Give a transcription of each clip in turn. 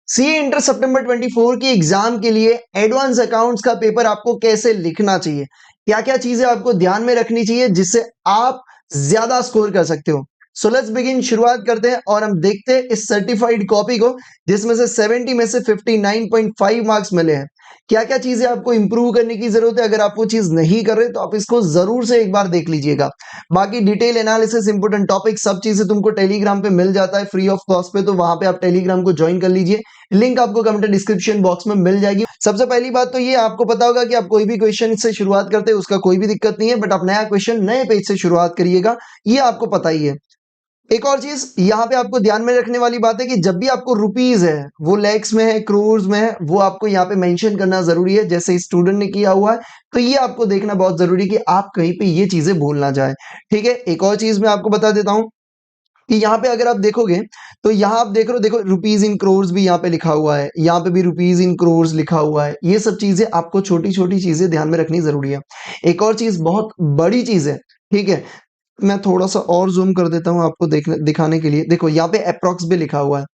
C inter सितंबर 24 की exam के लिए एडवांस अकाउंट्स का पेपर आपको कैसे लिखना चाहिए, क्या क्या चीजें आपको ध्यान में रखनी चाहिए जिससे आप ज्यादा स्कोर कर सकते हो। सो लेट्स बिगिन, शुरुआत करते हैं और हम देखते हैं इस सर्टिफाइड कॉपी को जिसमें से 70 में से 59.5 मार्क्स मिले हैं। क्या क्या चीजें आपको इंप्रूव करने की जरूरत है, अगर आप वो चीज नहीं कर रहे तो आप इसको जरूर से एक बार देख लीजिएगा। बाकी डिटेल एनालिसिस, इंपोर्टेंट टॉपिक, सब चीजें तुमको टेलीग्राम पे मिल जाता है फ्री ऑफ कॉस्ट पे, तो वहां पे आप टेलीग्राम को ज्वाइन कर लीजिए। लिंक आपको कमेंट डिस्क्रिप्शन बॉक्स में मिल जाएगी। सबसे पहली बात तो ये आपको पता होगा कि आप कोई भी क्वेश्चन से शुरुआत करते हैं उसका कोई भी दिक्कत नहीं है, बट आप नया क्वेश्चन नए पेज से शुरुआत करिएगा, ये आपको पता ही है। एक और चीज यहाँ पे आपको ध्यान में रखने वाली बात है कि जब भी आपको रुपीज है, वो लैक्स में है, क्रोर्स में है, वो आपको यहाँ पे मेंशन करना जरूरी है, जैसे स्टूडेंट ने किया हुआ है। तो ये आपको देखना बहुत जरूरी है कि आप कहीं पे ये चीजें भूल ना जाए। ठीक है, एक और चीज मैं आपको बता देता हूँ कि यहाँ पे अगर आप देखोगे तो यहाँ आप देख रहे हो, देखो रुपीज इन क्रोर्स भी यहाँ पे लिखा हुआ है, यहाँ पे भी रुपीज इन क्रोर्स लिखा हुआ है। ये सब चीजें आपको छोटी छोटी चीजें ध्यान में रखनी जरूरी है। एक और चीज बहुत बड़ी चीज है, ठीक है, मैं थोड़ा सा और जूम कर देता हूँ आपको देखने दिखाने के लिए। देखो यहाँ पे अप्रॉक्स भी लिखा हुआ है।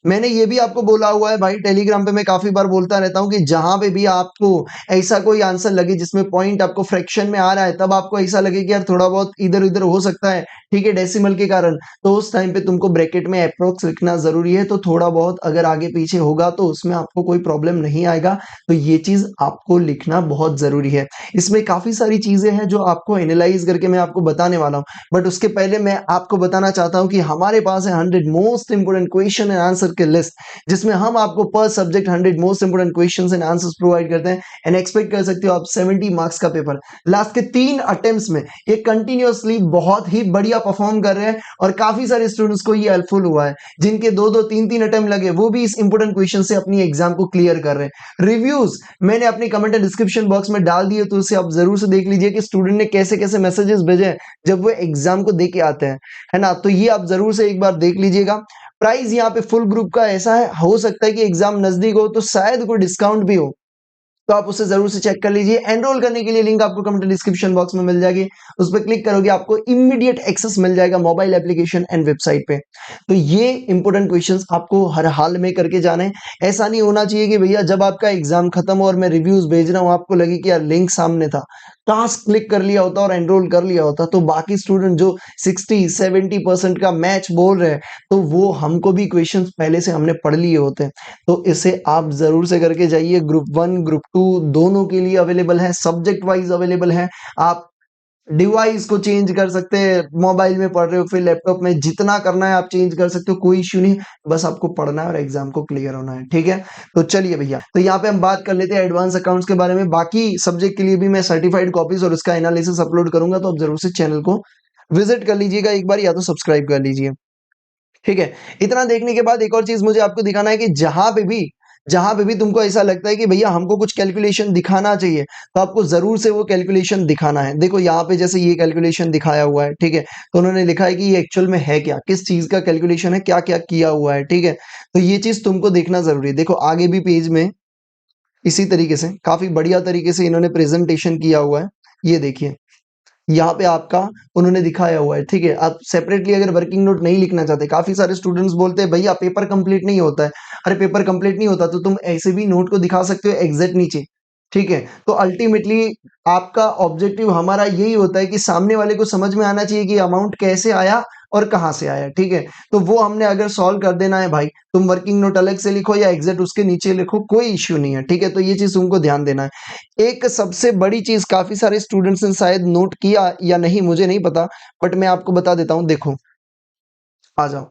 मैंने ये भी आपको बोला हुआ है भाई, टेलीग्राम पे मैं काफी बार बोलता रहता हूँ कि जहां पे भी आपको ऐसा कोई आंसर लगे जिसमें पॉइंट आपको फ्रैक्शन में आ रहा है, तब आपको ऐसा लगे कि यार थोड़ा बहुत इधर उधर हो सकता है, ठीक है, डेसिमल के कारण, तो उस टाइम पे तुमको ब्रैकेट में अप्रोक्स लिखना जरूरी है। तो थोड़ा बहुत अगर आगे पीछे होगा तो उसमें आपको कोई प्रॉब्लम नहीं आएगा। तो ये चीज आपको लिखना बहुत जरूरी है। इसमें काफी सारी चीजें हैं जो आपको एनालाइज करके मैं आपको बताने वाला हूँ, बट उसके पहले मैं आपको बताना चाहता हूँ कि हमारे पास है 100 most important question and answer के लिस्ट, जिसमें हम आपको पर subject 100 most important questions and answers provide करते हैं। एंड एक्सपेक्ट कर सकते हो आप 70 मार्क्स का पेपर। लास्ट के 3 अटेम्प्ट्स में ये कंटिन्यूअसली बहुत ही बढ़िया परफॉर्म कर रहे हैं और काफी सारे स्टूडेंट्स को ये हेल्पफुल हुआ है। जिनके 2-2 3-3 अटेम्प्ट लगे वो भी इस इंपोर्टेंट क्वेश्चन से अपनी एग्जाम को क्लियर कर रहे हैं। रिव्यूज मैंने अपने कमेंट एंड डिस्क्रिप्शन बॉक्स में डाल दिए, तो उसे आप जरूर से देख लीजिए कि स्टूडेंट ने कैसे कैसे मैसेजेस भेजे हैं जब वो एग्जाम को दे के आते हैं, है ना। तो ये आप जरूर से एक बार देख लीजिएगा। प्राइस यहाँ पे फुल ग्रुप का ऐसा है, हो सकता है कि एग्जाम नजदीक हो तो शायद कोई डिस्काउंट भी हो, तो आप उसे जरूर से चेक कर लीजिए। एनरोल करने के लिए लिंक आपको कमेंट डिस्क्रिप्शन बॉक्स में मिल जाएगी, उस पर क्लिक करोगे आपको इमीडिएट एक्सेस मिल जाएगा मोबाइल एप्लीकेशन एंड वेबसाइट पे। तो ये इंपोर्टेंट क्वेश्चंस आपको हर हाल में करके जाने हैं। ऐसा नहीं होना चाहिए कि भैया जब आपका एग्जाम खत्म हो और मैं रिव्यूज भेज रहा हूँ आपको लगे कि यार लिंक सामने था, काश क्लिक कर लिया होता और एनरोल कर लिया होता, तो बाकी स्टूडेंट जो 60-70% का मैच बोल रहे हैं, तो वो हमको भी क्वेश्चंस पहले से हमने पढ़ लिए होते हैं। तो इसे आप जरूर से करके जाइए। ग्रुप 1 ग्रुप 2 दोनों के लिए अवेलेबल है, सब्जेक्ट वाइज अवेलेबल है। आप डिवाइस को चेंज कर सकते हैं, मोबाइल में पढ़ रहे हो फिर लैपटॉप में, जितना करना है आप चेंज कर सकते हो, कोई इश्यू नहीं। बस आपको पढ़ना है और एग्जाम को क्लियर होना है, ठीक है। तो चलिए भैया, तो यहाँ पे हम बात कर लेते हैं एडवांस अकाउंट्स के बारे में। बाकी सब्जेक्ट के लिए भी मैं सर्टिफाइड कॉपीज और उसका एनालिसिस अपलोड करूंगा, तो आप जरूर से चैनल को विजिट कर लीजिएगा एक बार, या तो सब्सक्राइब कर लीजिए, ठीक है। इतना देखने के बाद एक और चीज मुझे आपको दिखाना है कि जहां पे भी तुमको ऐसा लगता है कि भैया हमको कुछ कैलकुलेशन दिखाना चाहिए, तो आपको जरूर से वो कैलकुलेशन दिखाना है। देखो यहाँ पे जैसे ये कैलकुलेशन दिखाया हुआ है, ठीक है, तो उन्होंने लिखा है कि ये एक्चुअल में है क्या, किस चीज का कैलकुलेशन है, क्या क्या किया हुआ है, ठीक है। तो ये चीज तुमको देखना जरूरी है। देखो आगे भी पेज में इसी तरीके से काफी बढ़िया तरीके से इन्होंने प्रेजेंटेशन किया हुआ है। ये देखिए यहाँ पे आपका उन्होंने दिखाया हुआ है, ठीक है। आप सेपरेटली अगर वर्किंग नोट नहीं लिखना चाहते, काफी सारे स्टूडेंट्स बोलते हैं भैया पेपर कंप्लीट नहीं होता है। अरे पेपर कंप्लीट नहीं होता तो तुम ऐसे भी नोट को दिखा सकते हो एग्जैक्ट नीचे, ठीक है। तो अल्टीमेटली आपका ऑब्जेक्टिव हमारा यही होता है कि सामने वाले को समझ में आना चाहिए कि अमाउंट कैसे आया और कहाँ से आया, ठीक है। तो वो हमने अगर सॉल्व कर देना है भाई, तुम वर्किंग नोट अलग से लिखो या एग्जैक्ट उसके नीचे लिखो, कोई इश्यू नहीं है, ठीक है। तो ये चीज तुमको ध्यान देना है। एक सबसे बड़ी चीज काफी सारे स्टूडेंट्स ने शायद नोट किया या नहीं मुझे नहीं पता, बट मैं आपको बता देता हूं। देखो आ जाओ,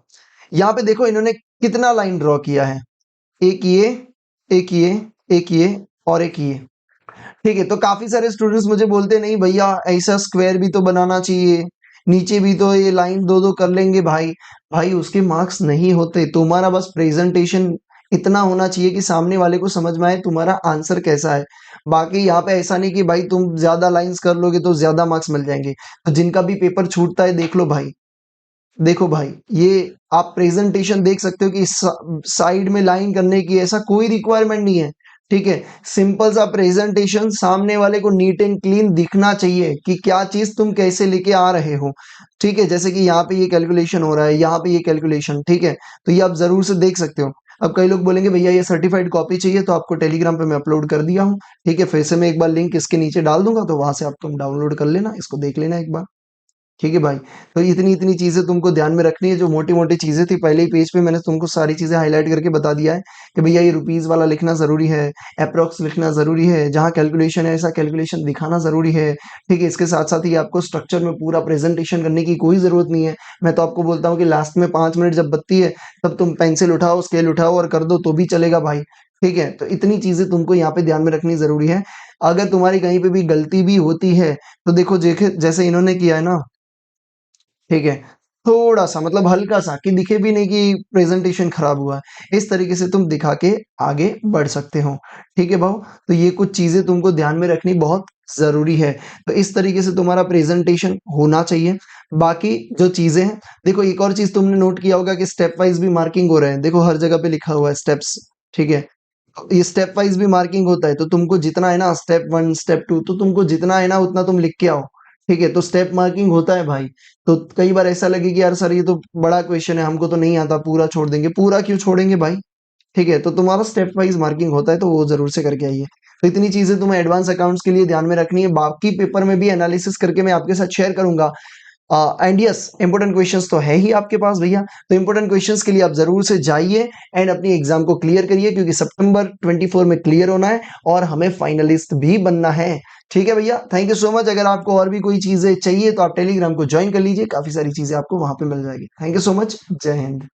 यहाँ पे देखो इन्होंने कितना लाइन ड्रॉ किया है, एक ये, एक ये, एक ये और एक ये, ठीक है। तो काफी सारे स्टूडेंट्स मुझे बोलते नहीं भैया ऐसा स्क्वायर भी तो बनाना चाहिए, नीचे भी तो ये लाइन दो दो कर लेंगे भाई। भाई उसके मार्क्स नहीं होते, तुम्हारा बस प्रेजेंटेशन इतना होना चाहिए कि सामने वाले को समझ में आए तुम्हारा आंसर कैसा है। बाकी यहाँ पे ऐसा नहीं कि भाई तुम ज्यादा लाइंस कर लोगे तो ज्यादा मार्क्स मिल जाएंगे। तो जिनका भी पेपर छूटता है देख लो भाई, देखो भाई ये आप प्रेजेंटेशन देख सकते हो कि साइड में लाइन करने की ऐसा कोई रिक्वायरमेंट नहीं है, ठीक है। सिंपल सा प्रेजेंटेशन, सामने वाले को नीट एंड क्लीन दिखना चाहिए कि क्या चीज तुम कैसे लेके आ रहे हो, ठीक है। जैसे कि यहाँ पे ये कैलकुलेशन हो रहा है, यहाँ पे ये कैलकुलेशन, ठीक है। तो ये आप जरूर से देख सकते हो। अब कई लोग बोलेंगे भैया ये सर्टिफाइड कॉपी चाहिए, तो आपको टेलीग्राम पे मैं अपलोड कर दिया हूँ, ठीक है। फिर से मैं एक बार लिंक इसके नीचे डाल दूंगा, तो वहां से आप तुम डाउनलोड कर लेना, इसको देख लेना एक बार, ठीक है भाई। तो इतनी-इतनी चीज़ें तुमको ध्यान में रखनी है, जो मोटी-मोटी चीज़ें थी पहले ही पेज पे मैंने तुमको सारी चीज़ें हाइलाइट करके बता दिया है कि भैया ये रुपीज़ वाला लिखना ज़रूरी है, एप्रॉक्स लिखना ज़रूरी है, जहाँ कैलकुलेशन है ऐसा कैलकुलेशन दिखाना ज़रूरी है, ठीक है। इसके साथ-साथ ही आपको स्ट्रक्चर में पूरा प्रेज़ेंटेशन करने की कोई ज़रूरत नहीं है। मैं तो आपको बोलता हूँ कि लास्ट में 5 मिनट जब बचती है, तब तुम पेंसिल उठाओ, स्केल उठाओ और कर दो तो भी चलेगा भाई, ठीक है। तो इतनी चीज़ें तुमको यहाँ पे ध्यान में रखनी ज़रूरी है। अगर तुम्हारी कहीं पे भी गलती भी होती है, तो देखो जेखे जैसे इन्होंने किया है ना, ठीक है, थोड़ा-सा मतलब हल्का-सा कि दिखे भी नहीं कि प्रेज़ेंटेशन खराब हुआ है। इस तरीके से तुम दिखा के आगे बढ़ सकते हो, ठीक है भाऊ? तो ये कुछ चीज़ें तुमको ध्यान में रखनी बहुत ज़रूरी है। तो इस तरीके से तुम्हारा प्रेज़ेंटेशन होना चाहिए। बाकी जो चीज़ें हैं, देखो एक और चीज़ तुमने नोट किया होगा कि स्टेप वाइज़ भी मार्किंग हो रहे हैं। देखो हर जगह पे लिखा हुआ है स्टेप्स, ठीक है? ये स्टेप वाइज़ भी मार्किंग होता है, तो तुमको जितना है ना स्टेप 1, स्टेप 2 तो तुमको जितना है ना उतना तुम लिख के आओ, ठीक है? तो स्टेप मार्किंग होता है भाई। तो कई बार ऐसा लगे कि यार सर ये तो बड़ा क्वेश्चन है, हमको तो नहीं आता, पूरा छोड़ देंगे। पूरा क्यों छोड़ेंगे भाई? ठीक है? तो तुम्हारा स्टेप वाइज़ मार्किंग होता है, तो वो ज़रूर से करके आइए। तो इतनी चीज़ें तुम्हें एडवांस अकाउंट्स के लिए ध्यान में रखनी है। बाकी पेपर में भी एनालिसिस करके मैं आपके साथ शेयर करूँगा। एंड यस इंपॉर्टेंट क्वेश्चंस तो है ही आपके पास भैया, तो इंपॉर्टेंट क्वेश्चंस के लिए आप जरूर से जाइए एंड अपनी एग्जाम को क्लियर करिए, क्योंकि सितंबर 24 में क्लियर होना है और हमें फाइनलिस्ट भी बनना है। ठीक है भैया, थैंक यू सो मच। अगर आपको और भी कोई चीजें चाहिए तो आप टेलीग्राम को ज्वाइन कर लीजिए, काफी सारी चीजें आपको वहां पे मिल जाएगी। थैंक यू सो मच, जय हिंद।